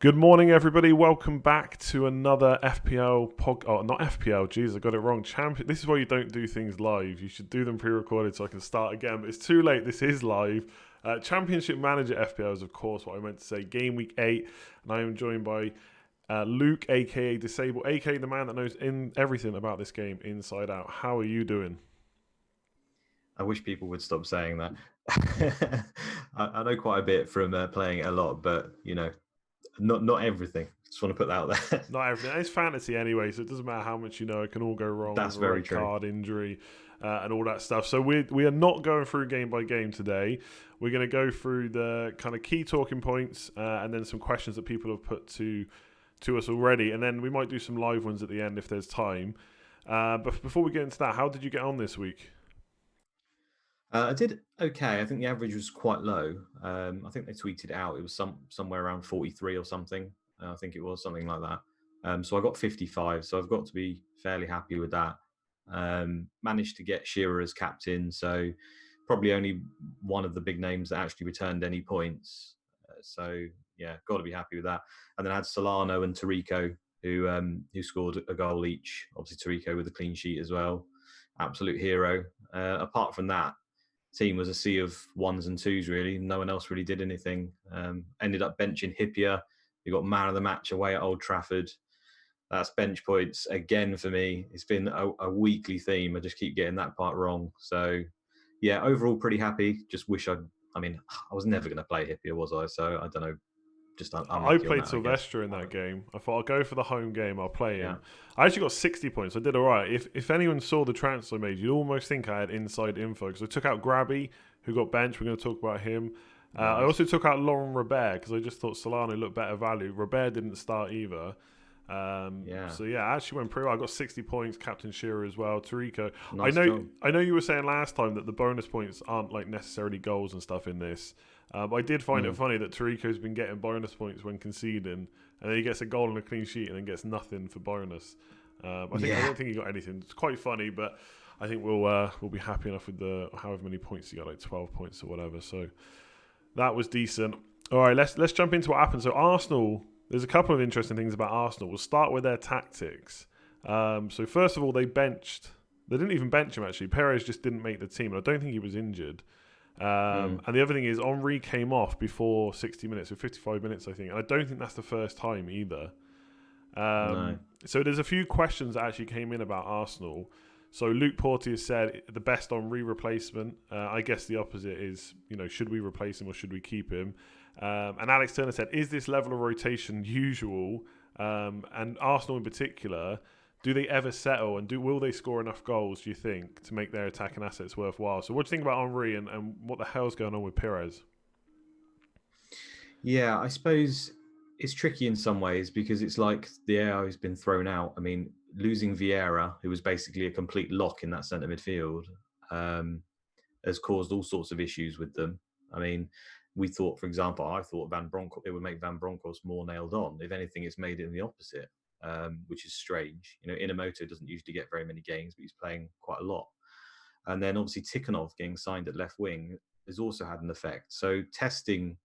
Good morning, everybody. Welcome back to another FPL not FPL. Jeez, I got it wrong. This is why you don't do things live. You should do them pre-recorded so I can start again. But it's too late. This is live. Championship Manager FPL is, of course, what I meant to say. Game Week 8, and I am joined by Luke, aka Disable, aka the man that knows everything about this game inside out. How are you doing? I wish people would stop saying that. I know quite a bit from playing it a lot, but not everything. Just want to put that out there. Not everything. It's fantasy anyway, so it doesn't matter how much you know. It can all go wrong That's with a very red true. card, injury, and all that stuff. So we are not going through game by game today. We're going to go through the kind of key talking points and then some questions that people have put to us already. And then we might do some live ones at the end if there's time. But before we get into that, how did you get on this week? I did okay. I think the average was quite low. I think they tweeted out it was somewhere around 43 or something. I think it was something like that. So I got 55. So I've got to be fairly happy with that. Managed to get Shearer as captain. So probably only one of the big names that actually returned any points. So yeah, got to be happy with that. And then I had Solano and Tarico who scored a goal each. Obviously Tarico with a clean sheet as well. Absolute hero. Apart from that, team was a sea of ones and twos, really. No one else really did anything. Ended up benching Hippier. We got man of the match away at Old Trafford. That's bench points again for me. It's been a weekly theme. I just keep getting that part wrong. So, yeah, overall pretty happy. Just wish I was never going to play Hippier, was I? So, I don't know. Just I unlucky on played that, I guess. Sylvester in that game. I thought I'll go for the home game. I'll play Yeah. him. I actually got 60 points. I did all right. If anyone saw the transfer I made, you'd almost think I had inside info because I took out Grabbi, who got benched. We're going to talk about him. Nice. I also took out Lauren Robert because I just thought Solano looked better value. Robert didn't start either. So yeah, I actually went pretty well. I got 60 points, Captain Shearer as well, Tarico. Nice job. I know you were saying last time that the bonus points aren't like necessarily goals and stuff in this. But I did find it funny that Tarico's been getting bonus points when conceding, and then he gets a goal and a clean sheet and then gets nothing for bonus. I don't think he got anything. It's quite funny, but I think we'll be happy enough with the however many points he got, like 12 points or whatever. So that was decent. All right, let's jump into what happened. So Arsenal, there's a couple of interesting things about Arsenal. We'll start with their tactics. So first of all, they didn't even bench him actually. Perez just didn't make the team. I don't think he was injured. And the other thing is Henry came off before 60 minutes, so 55 minutes, I think. And I don't think that's the first time either. No. So there's a few questions that actually came in about Arsenal. So Luke Portier said the best Henry replacement. I guess the opposite is, should we replace him or should we keep him? And Alex Turner said, is this level of rotation usual? And Arsenal in particular, do they ever settle and will they score enough goals, do you think, to make their attacking assets worthwhile? So what do you think about Henry and what the hell's going on with Perez? Yeah, I suppose it's tricky in some ways because it's like the AI has been thrown out. I mean, losing Vieira, who was basically a complete lock in that centre midfield, has caused all sorts of issues with them. I mean, I thought it would make Van Bronckhorst more nailed on. If anything, it's made it the opposite, which is strange. Inamoto doesn't usually get very many games, but he's playing quite a lot. And then obviously Tikhonov getting signed at left wing has also had an effect. So testing,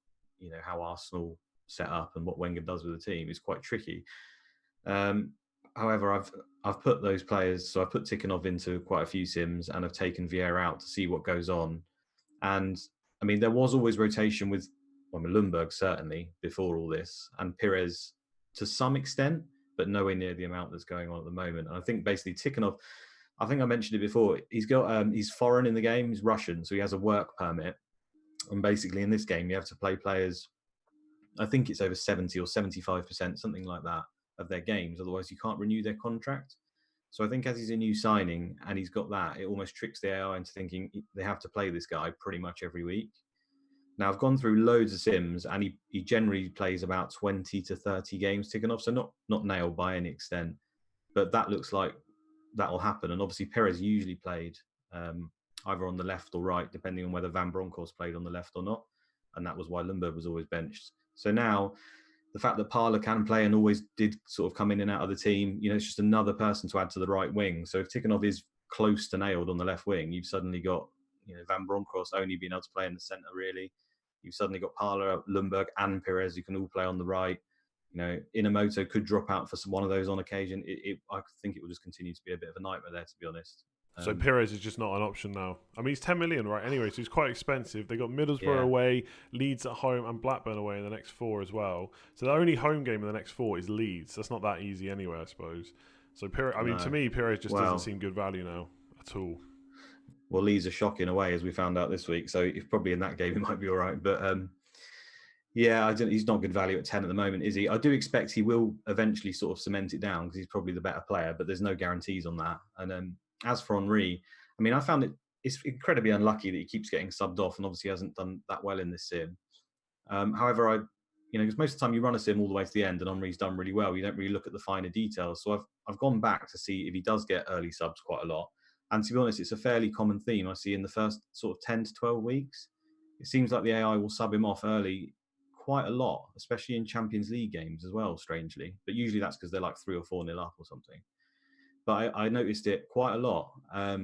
how Arsenal set up and what Wenger does with the team is quite tricky. However, I've put those players, so I've put Tikhonov into quite a few sims and I've taken Vieira out to see what goes on. And I mean, there was always rotation with Lundberg, certainly, before all this, and Pires to some extent, but nowhere near the amount that's going on at the moment. And I think basically Tikhonov, I think I mentioned it before, he's foreign in the game, he's Russian, so he has a work permit. And basically in this game, you have to play players, I think it's over 70 or 75%, something like that, of their games. Otherwise, you can't renew their contract. So I think as he's a new signing and he's got that, it almost tricks the AI into thinking they have to play this guy pretty much every week. Now, I've gone through loads of sims and he generally plays about 20 to 30 games Tikhonov, so not nailed by any extent. But that looks like that will happen. And obviously, Perez usually played either on the left or right, depending on whether Van Bronckhorst played on the left or not. And that was why Lundberg was always benched. So now, the fact that Parler can play and always did sort of come in and out of the team, it's just another person to add to the right wing. So if Tikhonov is close to nailed on the left wing, you've suddenly got Van Bronckhorst only being able to play in the centre, really. You've suddenly got Parler, Lundberg and Perez who can all play on the right. Inamoto could drop out for one of those on occasion. I think it will just continue to be a bit of a nightmare there, to be honest. So Pires is just not an option now. I mean, he's 10 million, right? Anyway, so he's quite expensive. They got Middlesbrough away, Leeds at home, and Blackburn away in the next 4 as well. So the only home game in the next 4 is Leeds. That's not that easy anyway, I suppose. So to me, Pires just doesn't seem good value now at all. Well, Leeds are shocking away, as we found out this week. So if probably in that game, he might be all right. But he's not good value at 10 at the moment, is he? I do expect he will eventually sort of cement it down because he's probably the better player, but there's no guarantees on that. And as for Henry, I mean, I found it's incredibly unlucky that he keeps getting subbed off and obviously hasn't done that well in this sim. However, because most of the time you run a sim all the way to the end and Henry's done really well, you don't really look at the finer details. So I've gone back to see if he does get early subs quite a lot. And to be honest, it's a fairly common theme I see in the first sort of 10 to 12 weeks. It seems like the AI will sub him off early quite a lot, especially in Champions League games as well, strangely. But usually that's because they're like 3 or 4-0 up or something. But I noticed it quite a lot,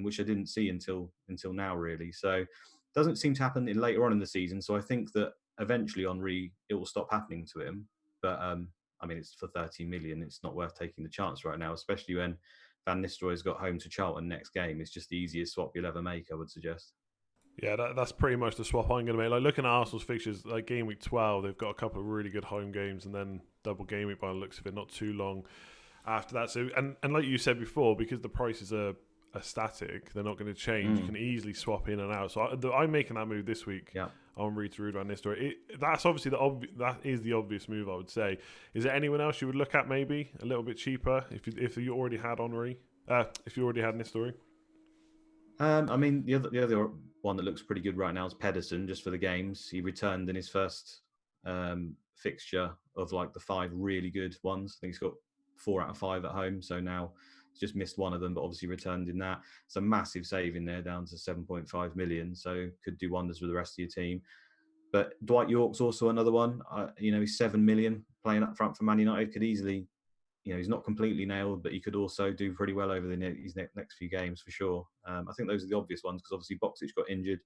which I didn't see until now, really. So it doesn't seem to happen later on in the season. So I think that eventually Henry, it will stop happening to him. But I mean, it's for 30 million. It's not worth taking the chance right now, especially when Van Nistelrooy's got home to Charlton next game. It's just the easiest swap you'll ever make, I would suggest. Yeah, that's pretty much the swap I'm going to make. Like looking at Arsenal's fixtures, like game week 12, they've got a couple of really good home games, and then double game week by the looks of it, not too long after that. So, and like you said before, because the prices are static, they're not going to change. You can easily swap in and out. So I'm making that move this week. Yeah. On Reed to Van Nistelrooy. That's obviously that is the obvious move, I would say. Is there anyone else you would look at maybe a little bit cheaper if you already had Henry? If you already had Nistelrooy? I mean, the other one that looks pretty good right now is Pedersen, just for the games. He returned in his first fixture of like the 5 really good ones. I think he's got 4 out of 5 at home. So now he's just missed one of them, but obviously returned in that. It's a massive save in there, down to 7.5 million. So could do wonders with the rest of your team. But Dwight York's also another one. He's 7 million playing up front for Man United. Could easily, he's not completely nailed, but he could also do pretty well over his next few games for sure. I think those are the obvious ones because obviously Boxic got injured,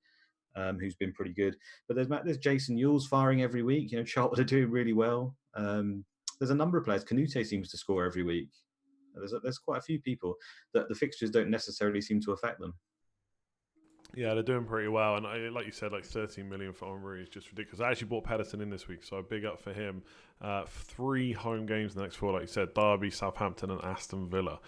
who's been pretty good. But there's Jason Ewell's firing every week. Charlton are doing really well. There's a number of players. Canute seems to score every week. There's quite a few people that the fixtures don't necessarily seem to affect them. Yeah, they're doing pretty well, and like you said, like 13 million for Henry is just ridiculous. I actually bought Pedersen in this week, so big up for him. 3 home games in the next 4, like you said, Derby, Southampton, and Aston Villa.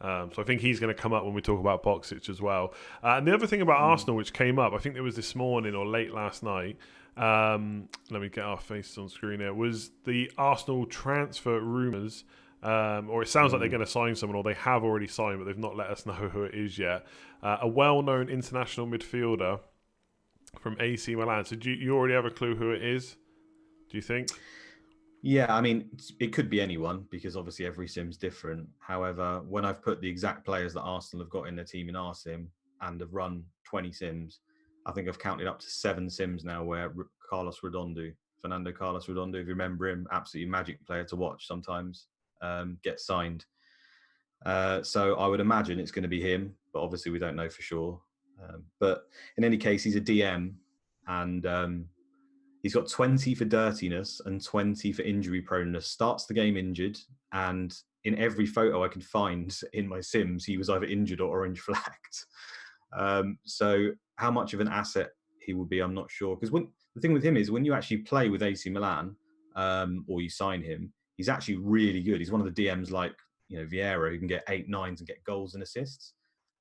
So I think he's going to come up when we talk about Boxic as well. And the other thing about Arsenal, which came up, I think it was this morning or late last night. Let me get our faces on screen here. Was the Arsenal transfer rumours? Or it sounds like they're going to sign someone, or they have already signed, but they've not let us know who it is yet. A well-known international midfielder from AC Milan. So do you already have a clue who it is? Do you think? Yeah, I mean, it could be anyone because obviously every sim's different. However, when I've put the exact players that Arsenal have got in their team in our sim and have run 20 sims, I think I've counted up to 7 sims now where Fernando Carlos Redondo, if you remember him, absolutely magic player to watch sometimes, gets signed. So I would imagine it's going to be him, but obviously we don't know for sure. But in any case, he's a DM and he's got 20 for dirtiness and 20 for injury proneness. Starts the game injured, and in every photo I can find in my sims, he was either injured or orange flagged. So how much of an asset he will be, I'm not sure. Because the thing with him is when you actually play with AC Milan or you sign him, he's actually really good. He's one of the DMs like Vieira, who can get 8 9s and get goals and assists.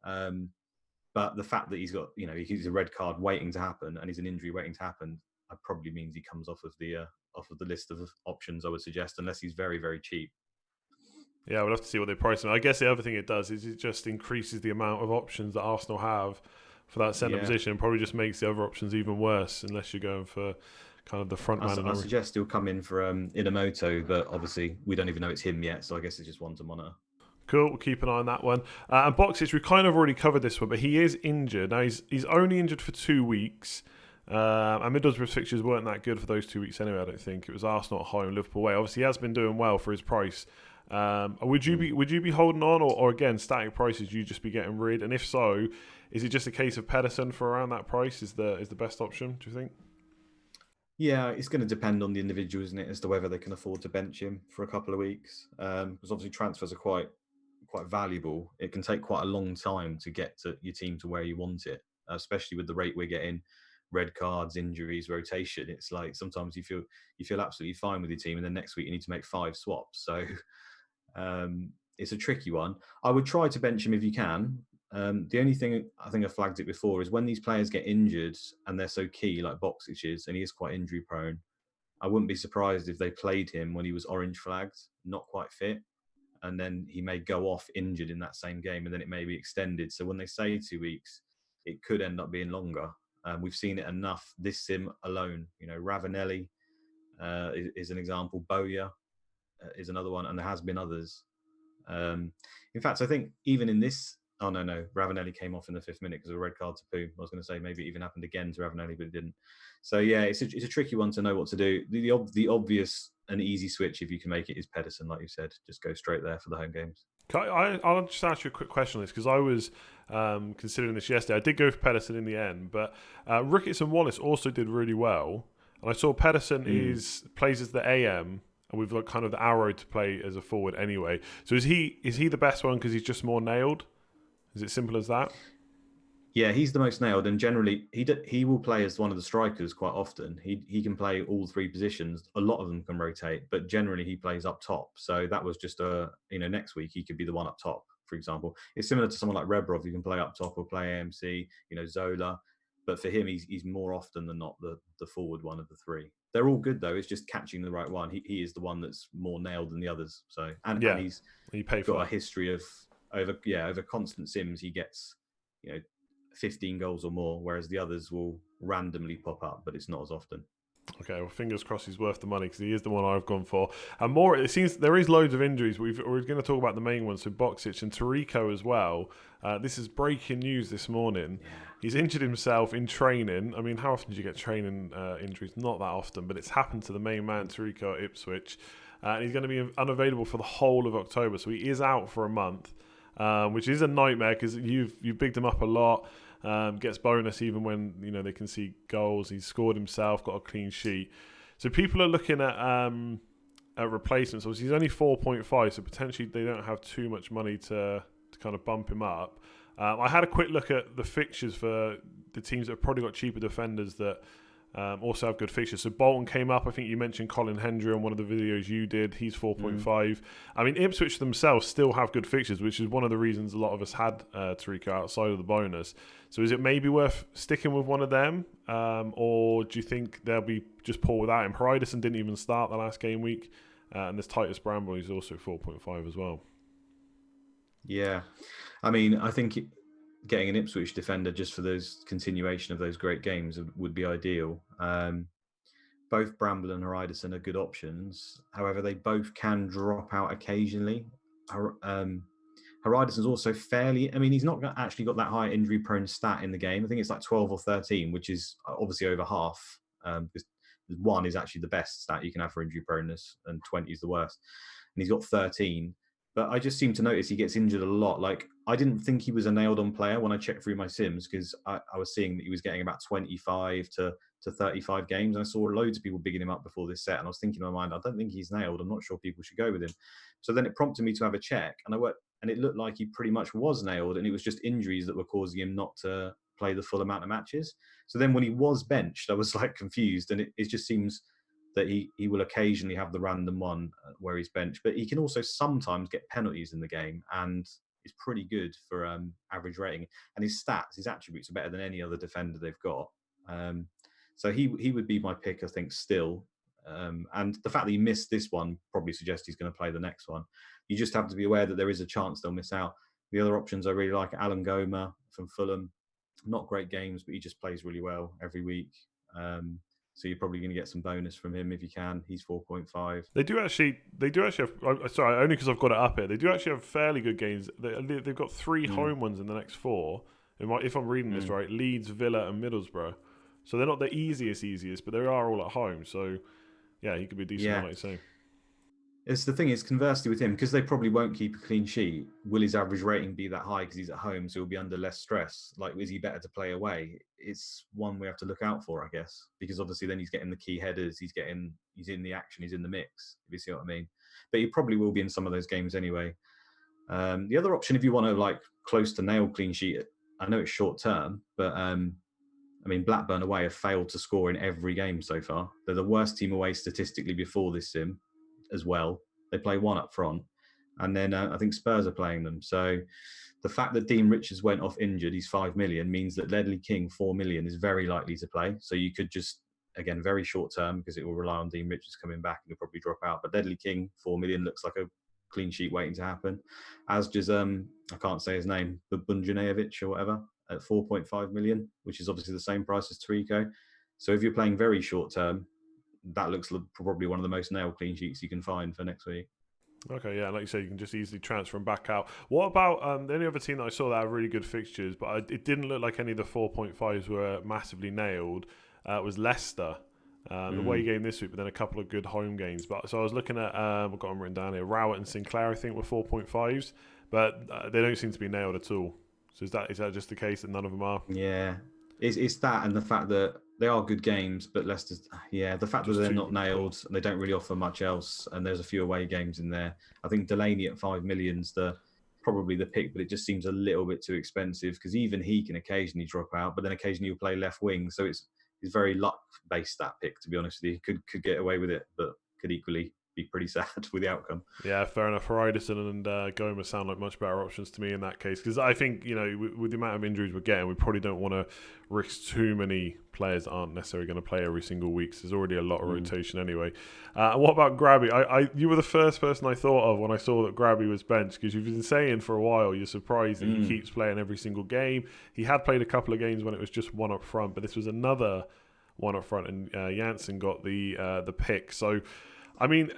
But the fact that he's got he's a red card waiting to happen and he's an injury waiting to happen, probably means he comes off of the list of options, I would suggest, unless he's very, very cheap. Yeah, we'll have to see what they price him. I guess the other thing it does is it just increases the amount of options that Arsenal have for that centre position, and probably just makes the other options even worse unless you're going for kind of the front man. I suggest he'll come in for Inamoto, but obviously we don't even know it's him yet, so I guess it's just one to monitor. Cool, we'll keep an eye on that one. And Boxic, we kind of already covered this one, but he is injured. Now, he's only injured for 2 weeks. And Middlesbrough's fixtures weren't that good for those 2 weeks anyway, I don't think. It was Arsenal at home, Liverpool away. Obviously, he has been doing well for his price. Would you be holding on, or again, static prices, you just be getting rid? And if so, is it just a case of Pedersen for around that price is the best option, do you think? Yeah, it's going to depend on the individual, isn't it, as to whether they can afford to bench him for a couple of weeks. Because obviously transfers are quite valuable. It can take quite a long time to get to your team to where you want it, especially with the rate we're getting, red cards, injuries, rotation. It's like sometimes you feel absolutely fine with your team, and then next week you need to make 5 swaps. So it's a tricky one. I would try to bench him if you can. The only thing I think I flagged it before is when these players get injured and they're so key, like Boxic is, and he is quite injury prone. I wouldn't be surprised if they played him when he was orange flagged, not quite fit, and then he may go off injured in that same game, and then it may be extended. So when they say 2 weeks, it could end up being longer. We've seen it enough this sim alone. Ravanelli is an example. Boya is another one, and there has been others. In fact, I think even in this, oh no, Ravanelli came off in the 5th minute because of a red card to Poo. I was going to say maybe it even happened again to Ravanelli, but it didn't. So yeah, it's a tricky one to know what to do. The obvious and easy switch, if you can make it, is Pedersen, like you said. Just go straight there for the home games. I'll just ask you a quick question on this because I was considering this yesterday. I did go for Pedersen in the end, but Ricketts and Wallace also did really well. And I saw Pedersen plays as the AM, and we've got kind of the arrow to play as a forward anyway. So is he the best one because he's just more nailed? Is it simple as that? Yeah, he's the most nailed, and generally he will play as one of the strikers quite often. He can play all 3 positions. A lot of them can rotate, but generally he plays up top. So that was just next week he could be the one up top, for example. It's similar to someone like Rebrov who can play up top or play AMC. Zola, but for him he's more often than not the forward one of the 3. They're all good though. It's just catching the right one. He is the one that's more nailed than the others. So and Yeah, he's you pay for got a that. history of over constant sims he gets 15 goals or more, whereas the others will randomly pop up, but it's not as often. Okay, well, fingers crossed he's worth the money because he is the one I've gone for. And more, it seems there is loads of injuries. We're going to talk about the main ones, so Boxic and Tariko as well. This is breaking news this morning. Yeah. He's injured himself in training. I mean, how often do you get training injuries? Not that often, but it's happened to the main man, Tariko at Ipswich. And he's going to be unavailable for the whole of October, so he is out for a month, which is a nightmare because you've bigged him up a lot. Gets bonus even when they can see goals. He's scored himself, got a clean sheet. So people are looking at replacements. Obviously, he's only 4.5, so potentially they don't have too much money to kind of bump him up. I had a quick look at the fixtures for the teams that have probably got cheaper defenders that also have good fixtures. So Bolton came up. I think you mentioned Colin Hendry on one of the videos you did. He's 4.5. I mean, Ipswich themselves still have good fixtures, which is one of the reasons a lot of us had Tariko outside of the bonus. So is it maybe worth sticking with one of them? Or do you think they'll be just poor without him? Hariderson didn't even start the last game week. And this Titus Bramble is also 4.5 as well. Yeah. I mean, I think getting an Ipswich defender just for those continuation of those great games would be ideal. Both Bramble and Hariderson are good options. However, they both can drop out occasionally. Hariderson's also fairly. I mean, he's not actually got that high injury-prone stat in the game. I think it's like 12 or 13, which is obviously over half. Because 1 is actually the best stat you can have for injury proneness, and 20 is the worst. And he's got 13. But I just seem to notice he gets injured a lot. Like, I didn't think he was a nailed-on player when I checked through my sims because I was seeing that he was getting about 25 to 35 games. And I saw loads of people bigging him up before this set. And I was thinking in my mind, I don't think he's nailed. I'm not sure people should go with him. So then it prompted me to have a check. And it looked like he pretty much was nailed. And it was just injuries that were causing him not to play the full amount of matches. So then when he was benched, I was like confused. And it just seems that he will occasionally have the random one where he's benched, but he can also sometimes get penalties in the game and is pretty good for average rating. And his stats, his attributes are better than any other defender they've got. So he would be my pick, I think, still. And the fact that he missed this one probably suggests he's going to play the next one. You just have to be aware that there is a chance they'll miss out. The other options I really like, Alan Gomer from Fulham. Not great games, but he just plays really well every week. So you're probably going to get some bonus from him if you can. He's 4.5. They do actually have. Sorry, only because I've got it up here. They do actually have fairly good games. They've got 3 home ones in the next 4. If I'm reading this right, Leeds, Villa, and Middlesbrough. So they're not the easiest, but they are all at home. So yeah, he could be a decent one, like you say. It's the thing is, conversely with him, because they probably won't keep a clean sheet, will his average rating be that high because he's at home, so he'll be under less stress? Like, is he better to play away? It's one we have to look out for, I guess, because obviously then he's getting the key headers, he's in the action, he's in the mix, if you see what I mean. But he probably will be in some of those games anyway. The other option, if you want to like close to nail clean sheet, I know it's short term, but I mean, Blackburn away have failed to score in every game so far. They're the worst team away statistically before this sim as well. They play one up front. And then I think Spurs are playing them. So the fact that Dean Richards went off injured, he's 5 million, means that Ledley King, 4 million, is very likely to play. So you could just, again, very short term, because it will rely on Dean Richards coming back and he'll probably drop out. But Ledley King, 4 million, looks like a clean sheet waiting to happen. As does, I can't say his name, but Bunjanevic or whatever, at 4.5 million, which is obviously the same price as Tarico. So if you're playing very short term, that looks probably one of the most nail clean sheets you can find for next week. Okay, yeah, like you say, you can just easily transfer them back out. What about the only other team that I saw that had really good fixtures, but it didn't look like any of the 4.5s were massively nailed, was Leicester. The away game this week, but then a couple of good home games. But so I was looking at, I've got them written down here, Rowett and Sinclair, I think, were 4.5s, but they don't seem to be nailed at all. So is that just the case that none of them are? Yeah, it's that, and the fact that they are good games, but Leicester's, the fact Just that they're too not nailed and they don't really offer much else, and there's a few away games in there. I think Delaney at 5 million's probably the pick, but it just seems a little bit too expensive because even he can occasionally drop out, but then occasionally he'll play left wing, so it's very luck based, that pick, to be honest with you. Could get away with it, but could equally be pretty sad with the outcome. Yeah, fair enough. Horizon and Gomer sound like much better options to me in that case, because I think, with the amount of injuries we're getting, we probably don't want to risk too many players that aren't necessarily going to play every single week. So there's already a lot of rotation anyway. What about Grabbi? You were the first person I thought of when I saw that Grabbi was benched, because you've been saying for a while you're surprised that he keeps playing every single game. He had played a couple of games when it was just one up front, but this was another one up front, and Janssen got the pick. So, I mean,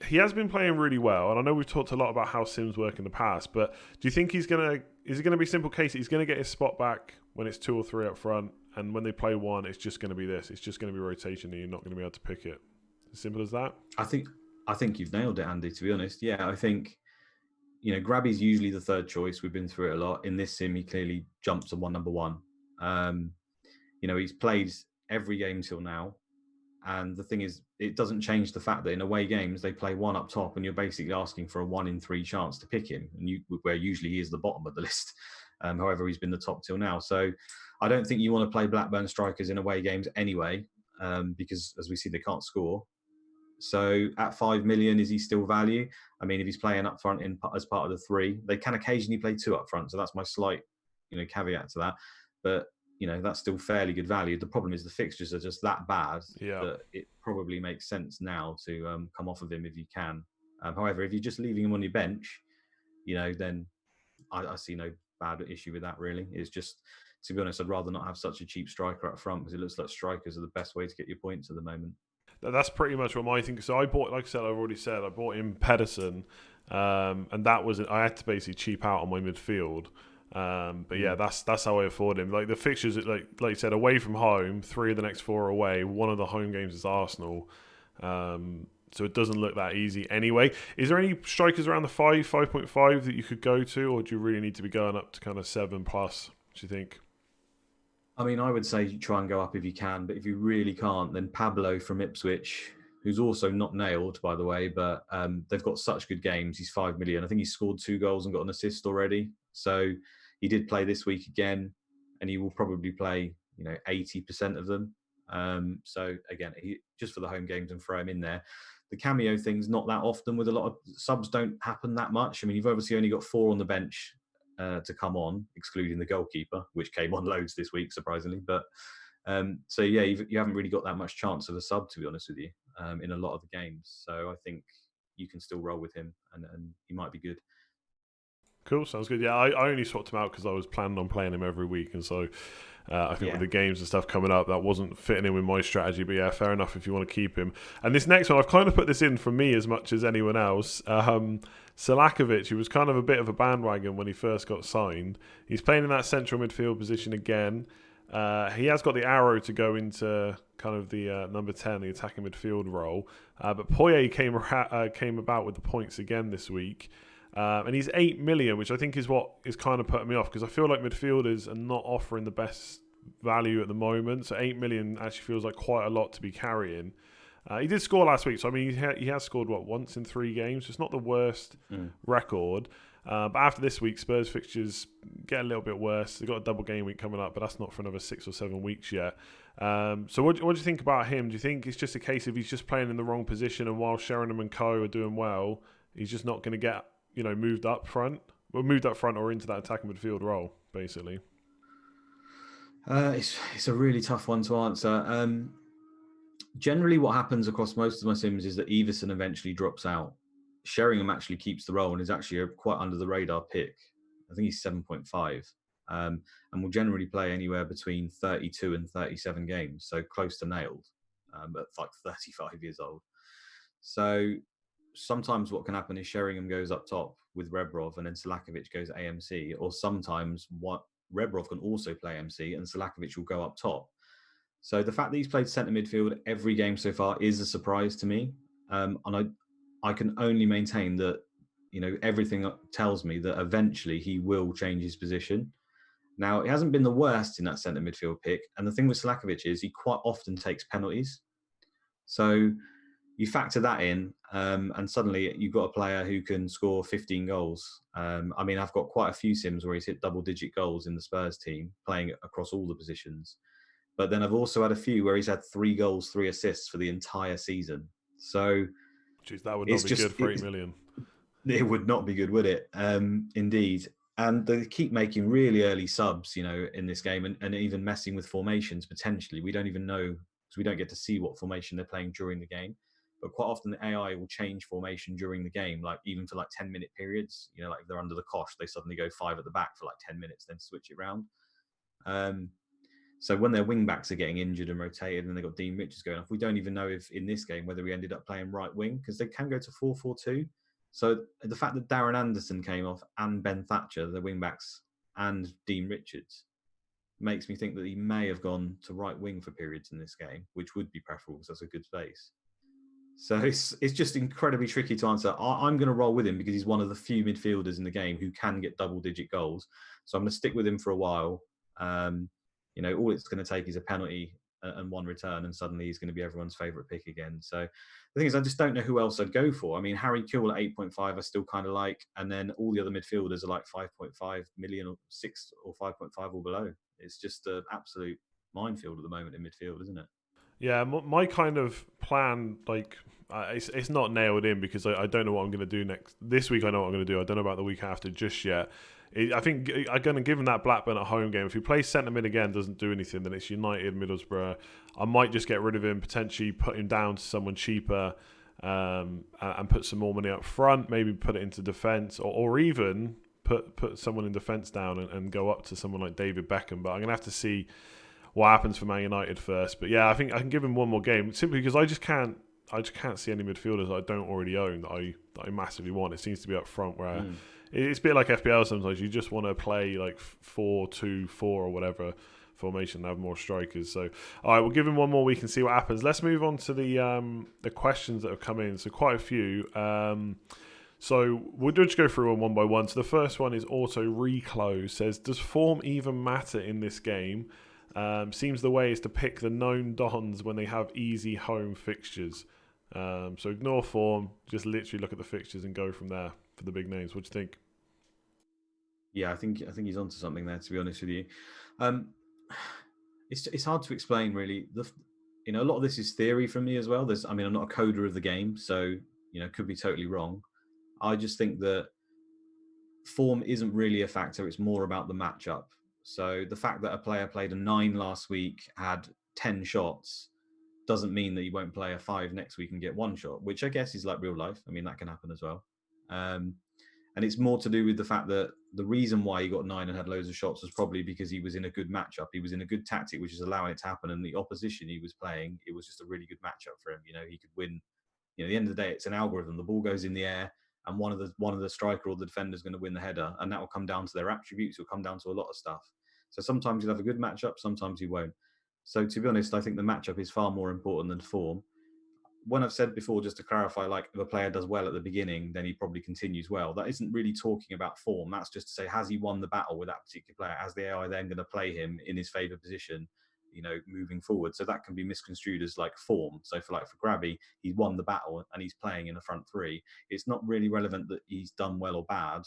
he has been playing really well, and I know we've talked a lot about how Sims work in the past, but do you think is it going to be a simple case that he's going to get his spot back when it's 2 or 3 up front, and when they play one, it's just going to be this? It's just going to be rotation, and you're not going to be able to pick it. As simple as that? I think you've nailed it, Andy, to be honest. Yeah, I think, Grabby's usually the third choice. We've been through it a lot. In this sim, he clearly jumps on number one. He's played every game till now. And the thing is, it doesn't change the fact that in away games, they play one up top and you're basically asking for a 1 in 3 chance to pick him, and where usually he is the bottom of the list. However, he's been the top till now. So I don't think you want to play Blackburn strikers in away games anyway, because as we see, they can't score. So at 5 million, is he still value? I mean, if he's playing up front as part of the 3, they can occasionally play 2 up front. So that's my slight, caveat to that. But that's still fairly good value. The problem is the fixtures are just that bad that it probably makes sense now to come off of him if you can. However, if you're just leaving him on your bench, then I see no bad issue with that, really. It's just, to be honest, I'd rather not have such a cheap striker up front, because it looks like strikers are the best way to get your points at the moment. That's pretty much what my thing. So I bought, like I said, I've already said, I bought in Pedersen, and that was, I had to basically cheap out on my midfield. But yeah, that's how I afford him. Like the fixtures, like you said, away from home, 3 of the next 4 are away. One of the home games is Arsenal, so it doesn't look that easy anyway. Is there any strikers around the 5.5 that you could go to, or do you really need to be going up to kind of 7+? Do you think? I mean, I would say try and go up if you can, but if you really can't, then Pablo from Ipswich, who's also not nailed, by the way, but they've got such good games. He's 5 million. I think he's scored 2 goals and got an assist already. So he did play this week again, and he will probably play, 80% of them. So again, just for the home games and throw him in there. The cameo thing's not that often with a lot of subs, don't happen that much. I mean, you've obviously only got 4 on the bench to come on, excluding the goalkeeper, which came on loads this week, surprisingly. But so yeah, you haven't really got that much chance of a sub, to be honest with you, in a lot of the games. So I think you can still roll with him, and he might be good. Cool, sounds good. Yeah, I only swapped him out because I was planning on playing him every week, and so I think with the games and stuff coming up, that wasn't fitting in with my strategy. But yeah, fair enough if you want to keep him. And this next one, I've kind of put this in for me as much as anyone else. Selkaovic, who was kind of a bit of a bandwagon when he first got signed. He's playing in that central midfield position again. He has got the arrow to go into kind of the number 10, the attacking midfield role. But Poyet came about with the points again this week. And he's 8 million, which I think is what is kind of putting me off, because I feel like midfielders are not offering the best value at the moment. So 8 million actually feels like quite a lot to be carrying. He did score last week, so I mean he has scored once in 3 games. So it's not the worst record. But after this week, Spurs fixtures get a little bit worse. They've got a double game week coming up, but that's not for another 6 or 7 weeks yet. So what do you think about him? Do you think it's just a case of he's just playing in the wrong position, and while Sheringham and co are doing well, he's just not going to get moved up front or into that attacking midfield role, basically? It's a really tough one to answer. Generally, what happens across most of my sims is that Everson eventually drops out. Sheringham actually keeps the role and is actually a quite under the radar pick. I think he's 7.5, and will generally play anywhere between 32 and 37 games, so close to nailed, but like 35 years old. So sometimes what can happen is Sheringham goes up top with Rebrov, and then Selkaovic goes AMC, or sometimes what Rebrov can also play MC and Selkaovic will go up top. So the fact that he's played centre midfield every game so far is a surprise to me, and I can only maintain that everything tells me that eventually he will change his position. Now, it hasn't been the worst in that centre midfield pick, and the thing with Selkaovic is he quite often takes penalties. So you factor that in, and suddenly you've got a player who can score 15 goals. I mean, I've got quite a few sims where he's hit double-digit goals in the Spurs team, playing across all the positions. But then I've also had a few where he's had 3 goals, 3 assists for the entire season. So Jeez, that would not it's be just good for 8 million. it would not be good, would it? Indeed. And they keep making really early subs, in this game, and even messing with formations potentially. We don't even know, because we don't get to see what formation they're playing during the game. But quite often the AI will change formation during the game, like even for like 10-minute periods. Like if they're under the cosh, they suddenly go 5 at the back for like 10 minutes, then switch it around. So when their wing backs are getting injured and rotated, and they've got Dean Richards going off, we don't even know if in this game whether we ended up playing right wing, because they can go to 4-4-2. So the fact that Darren Anderson came off and Ben Thatcher, the wing backs, and Dean Richards, makes me think that he may have gone to right wing for periods in this game, which would be preferable because that's a good space. So it's just incredibly tricky to answer. I'm going to roll with him because he's one of the few midfielders in the game who can get double-digit goals. So I'm going to stick with him for a while. All it's going to take is a penalty and 1 return, and suddenly he's going to be everyone's favourite pick again. So the thing is, I just don't know who else I'd go for. I mean, Harry Kewell at 8.5 I still kind of like, and then all the other midfielders are like 5.5 million or 6 or 5.5 or below. It's just an absolute minefield at the moment in midfield, isn't it? Yeah, my kind of plan, like, it's not nailed in because I don't know what I'm going to do next. This week I know what I'm going to do. I don't know about the week after just yet. I think I'm going to give him that Blackburn at home game. If he plays centre mid again, doesn't do anything, then it's United, Middlesbrough. I might just get rid of him, potentially put him down to someone cheaper, and put some more money up front, maybe put it into defence, or even put someone in defence down and go up to someone like David Beckham. But I'm going to have to see what happens for Man United first. But yeah, I think I can give him one more game simply because I just can't see any midfielders that I don't already own that I massively want. It seems to be up front where it's a bit like FPL sometimes. You just want to play like 4-2-4 or whatever formation and have more strikers. So all right, we'll give him one more week and see what happens. Let's move on to the questions that have come in. So quite a few. So we'll just go through them one by one. So the first one is Auto Reclose. Says, does form even matter in this game? Seems the way is to pick the known dons when they have easy home fixtures. So ignore form, just literally look at the fixtures and go from there for the big names. What do you think? Yeah, I think he's onto something there. To be honest with you, it's hard to explain really. A lot of this is theory from me as well. I'm not a coder of the game, so could be totally wrong. I just think that form isn't really a factor. It's more about the matchup. So the fact that a player played a 9 last week, had 10 shots, doesn't mean that you won't play a 5 next week and get 1 shot, which I guess is like real life. I mean, that can happen as well. And it's more to do with the fact that the reason why he got 9 and had loads of shots was probably because he was in a good matchup. He was in a good tactic, which is allowing it to happen. And the opposition he was playing, it was just a really good matchup for him. He could win. At the end of the day, it's an algorithm. The ball goes in the air, and one of the striker or the defender is going to win the header, and that will come down to their attributes. It will come down to a lot of stuff. So sometimes you'll have a good matchup, sometimes you won't. So to be honest, I think the matchup is far more important than form. When I've said before, just to clarify, like if a player does well at the beginning, then he probably continues well. That isn't really talking about form. That's just to say, has he won the battle with that particular player? Has the AI then going to play him in his favoured position, moving forward? So that can be misconstrued as like form. So for Grabbi, he's won the battle and he's playing in the front three. It's not really relevant that he's done well or bad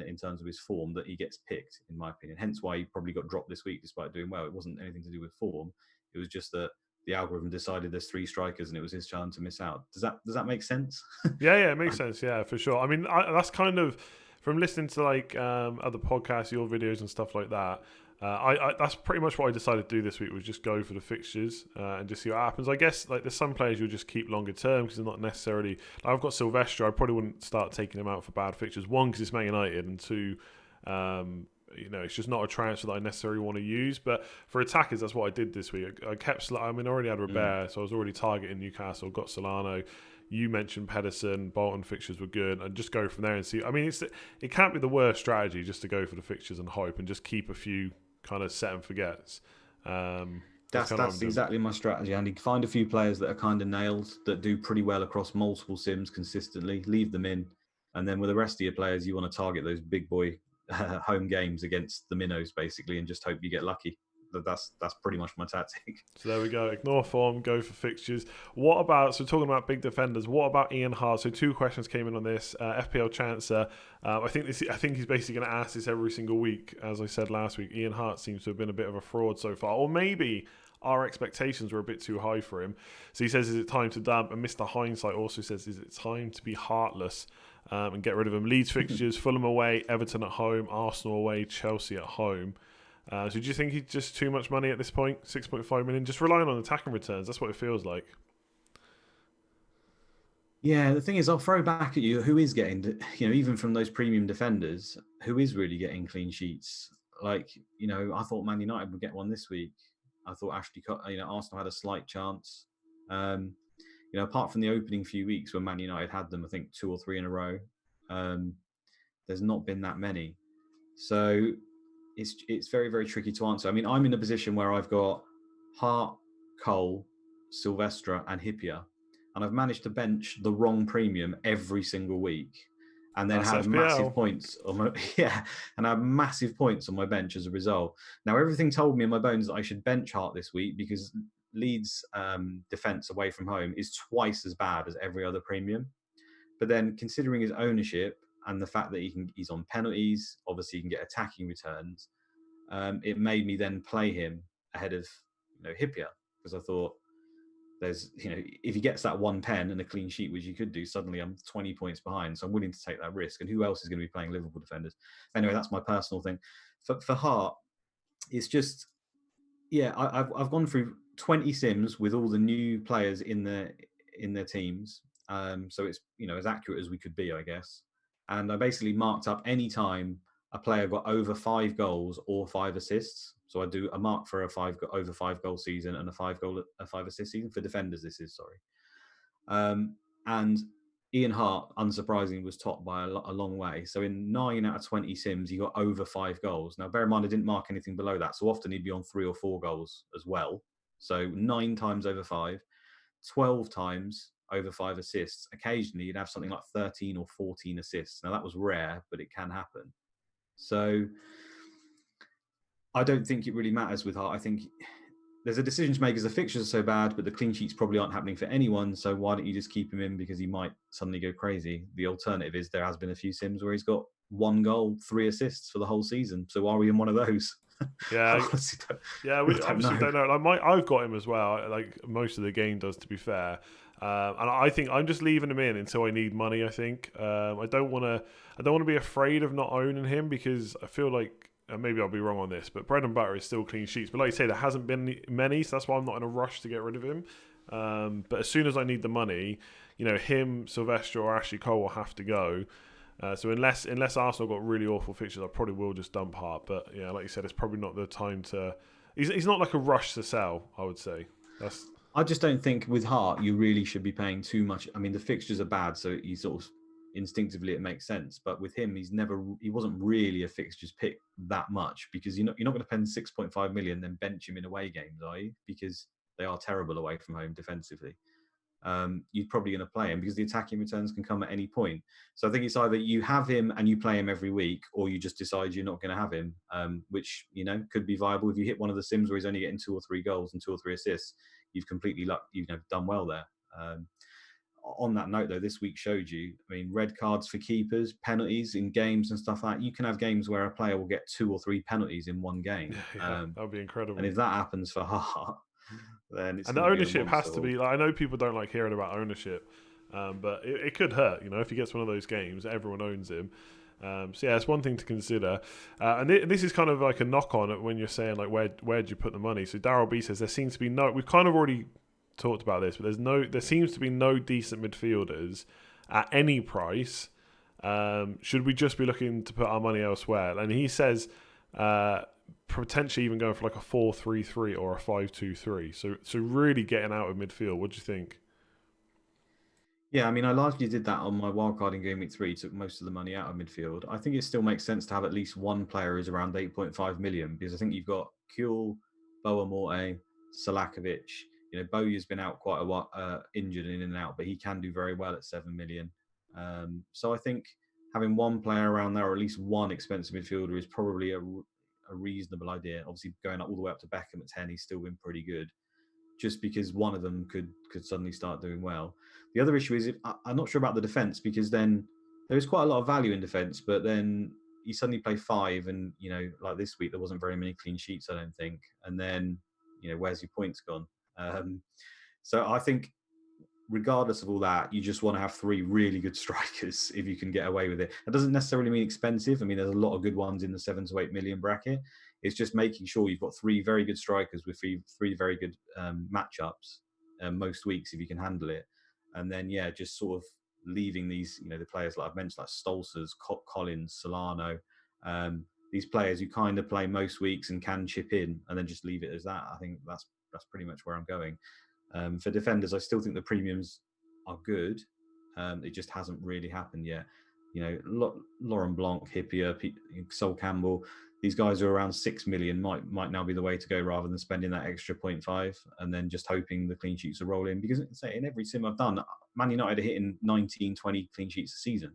in terms of his form that he gets picked, in my opinion. Hence why he probably got dropped this week despite doing well. It wasn't anything to do with form. It was just that the algorithm decided there's 3 strikers and it was his chance to miss out. Does that make sense? Yeah, it makes sense. Yeah, for sure. I mean, that's kind of from listening to other podcasts, your videos and stuff like that. That's pretty much what I decided to do this week, was just go for the fixtures and just see what happens. I guess there's some players you'll just keep longer term because they're not necessarily. I've got Silvestre. I probably wouldn't start taking him out for bad fixtures. One, because it's Man United, and two, it's just not a transfer that I necessarily want to use. But for attackers, that's what I did this week. I kept. I already had Robert, so I was already targeting Newcastle. Got Solano. You mentioned Pedersen. Bolton fixtures were good, and just go from there and see. I mean, it can't be the worst strategy just to go for the fixtures and hope, and just keep a few kind of set and forgets. That's exactly my strategy, Andy. Find a few players that are kind of nailed, that do pretty well across multiple sims consistently. Leave them in, and then with the rest of your players, you want to target those big boy home games against the minnows, basically, and just hope you get lucky. That's pretty much my tactic. So there we go. Ignore form, go for fixtures. What about, so talking about big defenders, what about Ian Hart? So 2 questions came in on this. FPL Chancer, I think he's basically going to ask this every single week. As I said last week, Ian Hart seems to have been a bit of a fraud so far, or maybe our expectations were a bit too high for him. So he says, is it time to dump? And Mr. Hindsight also says, is it time to be heartless and get rid of him? Leeds fixtures: Fulham away, Everton at home, Arsenal away, Chelsea at home. So do you think he's just too much money at this point? 6.5 million, just relying on attacking returns. That's what it feels like. Yeah, the thing is, I'll throw back at you. Who is getting, even from those premium defenders, who is really getting clean sheets? I thought Man United would get one this week. I thought Arsenal had a slight chance. Apart from the opening few weeks when Man United had them, I think 2 or 3 in a row. There's not been that many. So it's very, very tricky to answer. I mean, I'm in a position where I've got Hart, Cole, Silvestre, and Hippier, and I've managed to bench the wrong premium every single week, and then have massive points on my and I have massive points on my bench as a result. Now, everything told me in my bones that I should bench Hart this week because Leeds' defence away from home is twice as bad as every other premium. But then, considering his ownership and the fact that he's on penalties, obviously he can get attacking returns, it made me then play him ahead of Hippier, because I thought there's if he gets that 1 pen and a clean sheet, which he could do, suddenly I'm 20 points behind, so I'm willing to take that risk. And who else is going to be playing Liverpool defenders? Anyway, that's my personal thing. For Hart, it's just I've gone through 20 sims with all the new players in their teams, so it's as accurate as we could be, I guess. And I basically marked up any time a player got over 5 goals or 5 assists. So I do a mark for over 5 goal season and a 5 assist season for defenders. This is and Ian Hart, unsurprisingly, was top by a long way. So in 9 out of 20 sims, he got over 5 goals. Now, bear in mind, I didn't mark anything below that. So often he'd be on 3 or 4 goals as well. So 9 times over 5, 12 times over 5 assists. Occasionally, you'd have something like 13 or 14 assists. Now, that was rare, but it can happen. So I don't think it really matters with Hart. I think there's a decision to make because the fixtures are so bad, but the clean sheets probably aren't happening for anyone. So why don't you just keep him in because he might suddenly go crazy? The alternative is there has been a few sims where he's got 1 goal, 3 assists for the whole season. So are we in one of those? Yeah, we obviously don't know. I've got him as well. Like most of the game does, to be fair. And I think I'm just leaving him in until I need money. I think I don't want to be afraid of not owning him because I feel like maybe I'll be wrong on this, but bread and butter is still clean sheets. But like you say, there hasn't been many, so that's why I'm not in a rush to get rid of him. But as soon as I need the money, him, Silvestre, or Ashley Cole will have to go. So unless Arsenal got really awful fixtures, I probably will just dump Hart. But yeah, like you said, it's probably not the time to. He's not like a rush to sell, I would say. I just don't think with Hart you really should be paying too much. I mean, the fixtures are bad, so you sort of instinctively it makes sense. But with him, he wasn't really a fixtures pick that much, because you're not going to spend 6.5 million then bench him in away games, are you? Because they are terrible away from home defensively. You're probably going to play him because the attacking returns can come at any point. So I think it's either you have him and you play him every week, or you just decide you're not going to have him, which, could be viable. If you hit one of the sims where he's only getting 2 or 3 goals and 2 or 3 assists, you've completely done well there. On that note, though, this week showed you, red cards for keepers, penalties in games and stuff like that. You can have games where a player will get 2 or 3 penalties in one game. Yeah, that would be incredible. And if that happens for Hart, then it's and the going to ownership be has to be. I know people don't like hearing about ownership, but it could hurt. If he gets one of those games, everyone owns him. So yeah, it's one thing to consider. And this is kind of like a knock on it when you're saying like where'd you put the money. So Daryl B says there seems to be no. We've kind of already talked about this, but there seems to be no decent midfielders at any price. Should we just be looking to put our money elsewhere? And he says potentially even going for like a 4-3-3 or a 5-2-3. So really getting out of midfield. What do you think? Yeah, I largely did that on my wildcard in Gameweek 3, took most of the money out of midfield. I think it still makes sense to have at least one player who's around 8.5 million, because I think you've got Kuehl, Boa Morte, Selkaovic. Bowyer's been out quite a while, injured in and out, but he can do very well at 7 million. So I think having one player around there, or at least one expensive midfielder, is probably a reasonable idea. Obviously, going up all the way up to Beckham at 10, he's still been pretty good, just because one of them could suddenly start doing well. The other issue is, I'm not sure about the defence, because then there is quite a lot of value in defence, but then you suddenly play 5, and like this week there wasn't very many clean sheets, I don't think, and then where's your points gone? So I think regardless of all that, you just want to have 3 really good strikers if you can get away with it. That doesn't necessarily mean expensive. There's a lot of good ones in the 7 to 8 million bracket. It's just making sure you've got 3 very good strikers with 3 very good matchups most weeks if you can handle it. And then, just sort of leaving these, the players like I've mentioned, like Stolzers, Collins, Solano, these players who kind of play most weeks and can chip in, and then just leave it as that. I think that's pretty much where I'm going. For defenders, I still think the premiums are good. It just hasn't really happened yet. Laurent Blanc, Hippier, Sol Campbell, these guys are around 6 million, might now be the way to go, rather than spending that extra 0.5 and then just hoping the clean sheets will roll in. Because say in every sim I've done, Man United are hitting 19, 20 clean sheets a season.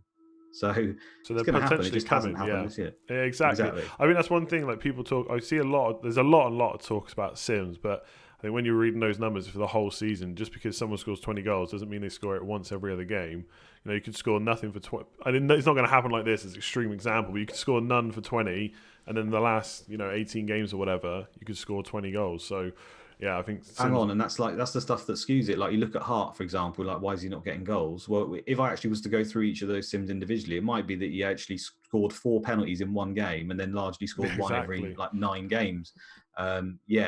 So it's going to happen. It just hasn't happened this year. Yeah, exactly. That's one thing. Like people talk, I see there's a lot of talks about sims, but I think when you're reading those numbers for the whole season, just because someone scores 20 goals doesn't mean they score it once every other game. You could score nothing for 20. It's not going to happen like this. It's an extreme example, but you could score none for 20, and then the last 18 games or whatever, you could score 20 goals. So yeah, I think hang on, and that's the stuff that skews it. Like you look at Hart, for example, like why is he not getting goals? Well, if I actually was to go through each of those sims individually, it might be that he actually scored 4 penalties in one game and then largely scored one every 9 games.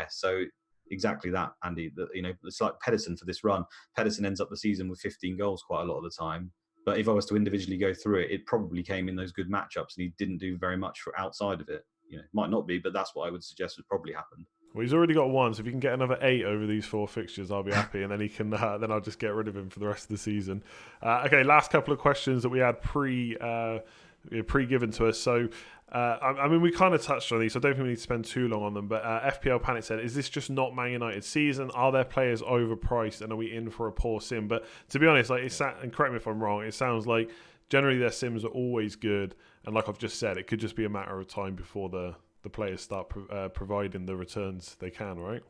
So exactly that, Andy. It's like Pedersen for this run. Pedersen ends up the season with 15 goals quite a lot of the time. But if I was to individually go through it, it probably came in those good matchups, and he didn't do very much for outside of it. It might not be, but that's what I would suggest would probably happen. Well, he's already got 1, so if he can get another 8 over these 4 fixtures, I'll be happy, and then he can. Then I'll just get rid of him for the rest of the season. Okay, last couple of questions that we had pre-given to us. So, we kind of touched on these, so I don't think we need to spend too long on them. But FPL Panic said, "Is this just not Man United's season? Are their players overpriced, and are we in for a poor sim?" But to be honest, and correct me if I'm wrong, it sounds like generally their sims are always good, and like I've just said, it could just be a matter of time before the players start providing the returns they can, right?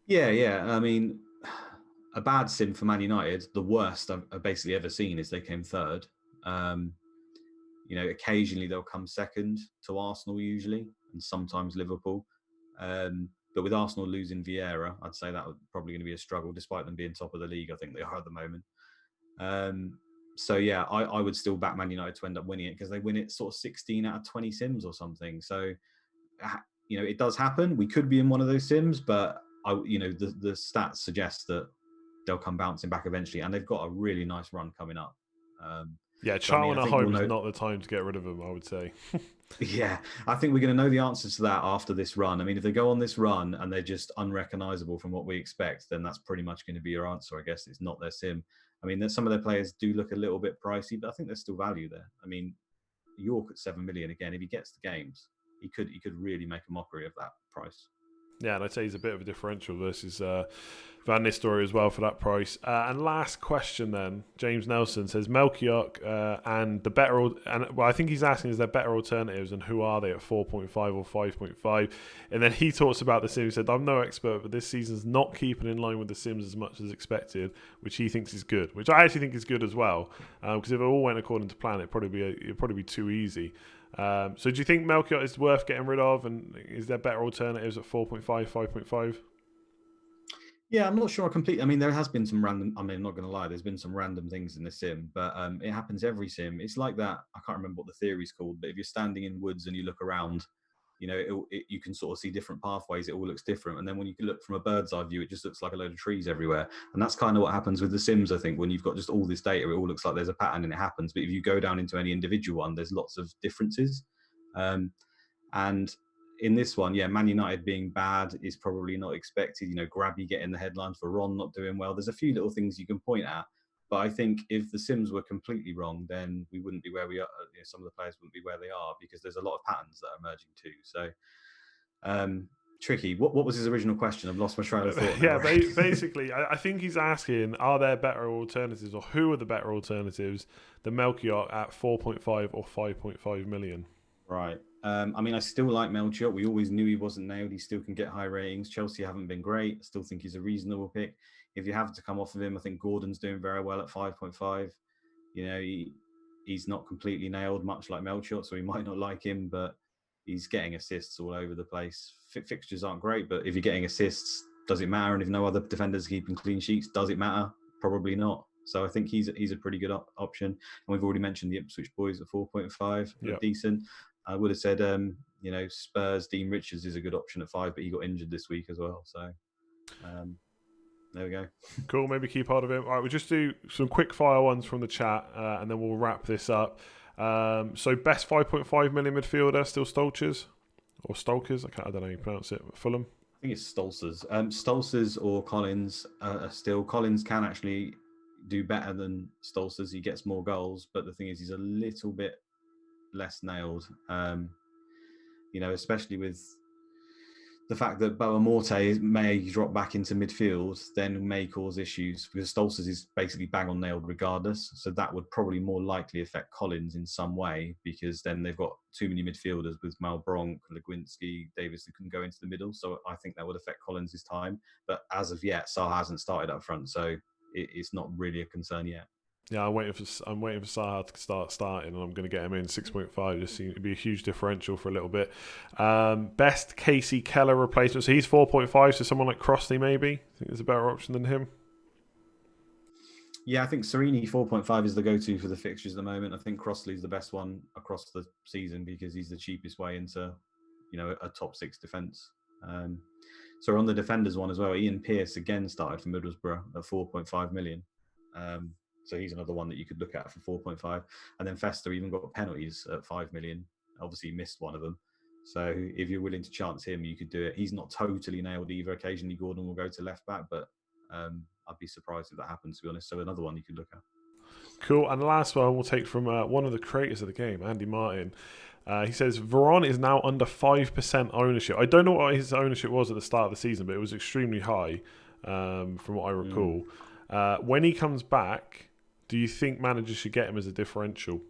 Yeah. A bad sim for Man United, the worst I've basically ever seen, is they came 3rd. Occasionally they'll come 2nd to Arsenal usually, and sometimes Liverpool. But with Arsenal losing Vieira, I'd say that was probably going to be a struggle, despite them being top of the league. I think they are at the moment. I would still back Man United to end up winning it, because they win it sort of 16 out of 20 sims or something. So, it does happen. We could be in one of those sims, but the stats suggest that they'll come bouncing back eventually, and they've got a really nice run coming up. Charlton at home is not the time to get rid of them, I would say. Yeah, I think we're going to know the answers to that after this run. If they go on this run and they're just unrecognisable from what we expect, then that's pretty much going to be your answer, I guess. It's not their sim. I mean, some of their players do look a little bit pricey, but I think there's still value there. I mean, York at 7 million again. If he gets the games, he could really make a mockery of that price. Yeah, and I'd say he's a bit of a differential versus Van Nistelrooy as well for that price. And last question then, James Nelson says Melchiot and the better, I think he's asking, is there better alternatives and who are they at 4.5 or 5.5? And then he talks about the Sims. He said, I'm no expert, but this season's not keeping in line with the Sims as much as expected, which he thinks is good, which I actually think is good as well. Because if it all went according to plan, it'd probably be too easy. So do you think Melchiot is worth getting rid of, and is there better alternatives at 4.5, 5.5? Yeah, I'm not sure I mean, there has been some random, I'm not going to lie, there's been some random things in the sim, but it happens every sim. It's like that, I can't remember what the theory's called, but if you're standing in woods and you look around, you can sort of see different pathways. It all looks different. And then when you look from a bird's eye view, it just looks like a load of trees everywhere. And that's kind of what happens with the Sims, I think. When you've got just all this data, it all looks like there's a pattern and it happens. But if you go down into any individual one, there's lots of differences. And in this one, yeah, Man United being bad is probably not expected. Grabbi getting the headlines for Ron not doing well. There's a few little things you can point at. But I think if the Sims were completely wrong, then we wouldn't be where we are. Some of the players wouldn't be where they are because there's a lot of patterns that are emerging too. So tricky. What was his original question? I've lost my train of thought now. Yeah, basically, I think he's asking, are there better alternatives, or who are the better alternatives than Melchiot at 4.5 or 5.5 million? Right. I mean, I still like Melchiot. We always knew he wasn't nailed. He still can get high ratings. Chelsea haven't been great. I still think he's a reasonable pick. If you have to come off of him, I think Gordon's doing very well at 5.5. He's not completely nailed, much like Melchiot, so we might not like him, but he's getting assists all over the place. Fixtures aren't great, but if you're getting assists, does it matter? And if no other defenders are keeping clean sheets, does it matter? Probably not. So I think he's a pretty good option. And we've already mentioned the Ipswich boys at 4.5, yep. Decent. I would have said, Spurs, Dean Richards is a good option at 5, but he got injured this week as well. So there we go. Cool, maybe keep hold of him. All right, we'll just do some quick fire ones from the chat, and then we'll wrap this up. So best 5.5 million midfielder, still Stolchers? Or Stolkers? I don't know how you pronounce it. Fulham? I think it's Stolzers. Stolzers or Collins are still. Collins can actually do better than Stolzers. He gets more goals, but the thing is, he's a little bit less nailed. Especially with the fact that Boamorte may drop back into midfield, then may cause issues because Stolzers is basically bang on nailed regardless. So that would probably more likely affect Collins in some way because then they've got too many midfielders with Malbronk, Legwinski, Davis who can go into the middle. So I think that would affect Collins' time. But as of yet, Saar hasn't started up front, so it's not really a concern yet. Yeah, I'm waiting for Saha to start starting, and I'm going to get him in 6.5. Just seems to be a huge differential for a little bit. Best Casey Keller replacement. So he's 4.5. So someone like Crossley, maybe. I think there's a better option than him. Yeah, I think Serini 4.5 is the go-to for the fixtures at the moment. I think Crossley's the best one across the season because he's the cheapest way into, a top 6 defence. So on the defenders one as well, Ian Pearce again started for Middlesbrough at 4.5 million. So he's another one that you could look at for 4.5. And then Fester even got penalties at 5 million. Obviously, he missed one of them. So if you're willing to chance him, you could do it. He's not totally nailed either. Occasionally, Gordon will go to left back, but I'd be surprised if that happens, to be honest. So another one you could look at. Cool. And the last one we'll take from one of the creators of the game, Andy Martin. He says, Veron is now under 5% ownership. I don't know what his ownership was at the start of the season, but it was extremely high from what I recall. When he comes back, do you think managers should get him as a differential?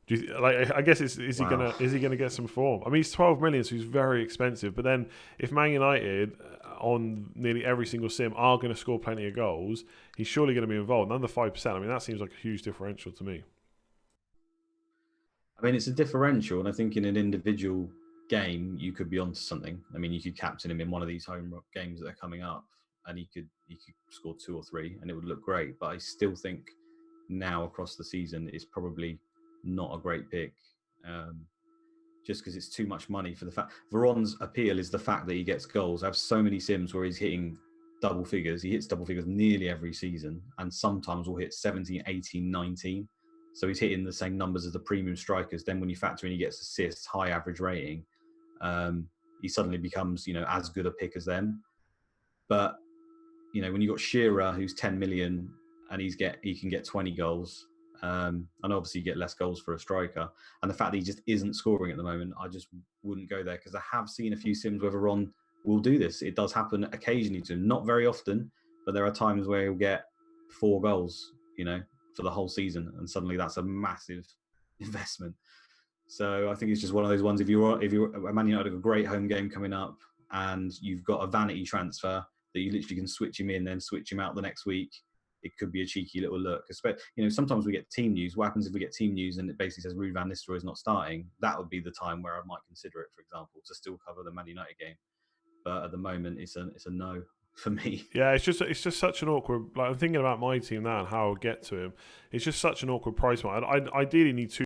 Do you I guess is he gonna get some form? I mean, he's 12 million, so he's very expensive. But then, if Man United on nearly every single sim are going to score plenty of goals, he's surely going to be involved. And under 5%, I mean, that seems like a huge differential to me. I mean, it's a differential, and I think in an individual game, you could be onto something. I mean, you could captain him in one of these home games that are coming up, and he could score 2 or 3, and it would look great. But I still think now across the season is probably not a great pick, just because it's too much money for the fact. Veron's appeal is the fact that he gets goals. I have so many sims where he's hitting double figures. He hits double figures nearly every season, and sometimes will hit 17, 18, 19. So he's hitting the same numbers as the premium strikers. Then when you factor in he gets assists, high average rating, he suddenly becomes, as good a pick as them. But, when you've got Shearer, who's 10 million, and he can get 20 goals. And obviously you get less goals for a striker. And the fact that he just isn't scoring at the moment, I just wouldn't go there, because I have seen a few sims where Ron will do this. It does happen occasionally to him, not very often, but there are times where he'll get 4 goals, for the whole season, and suddenly that's a massive investment. So I think it's just one of those ones. If you're Man United have a great home game coming up, and you've got a vanity transfer that you literally can switch him in, then switch him out the next week, it could be a cheeky little look. Sometimes we get team news. What happens if we get team news and it basically says Ruud van Nistelrooy is not starting? That would be the time where I might consider it, for example, to still cover the Man United game. But at the moment, it's a no for me. Yeah, it's just such an awkward. Like, I'm thinking about my team now and how I'll get to him. It's just such an awkward price point. I ideally need 2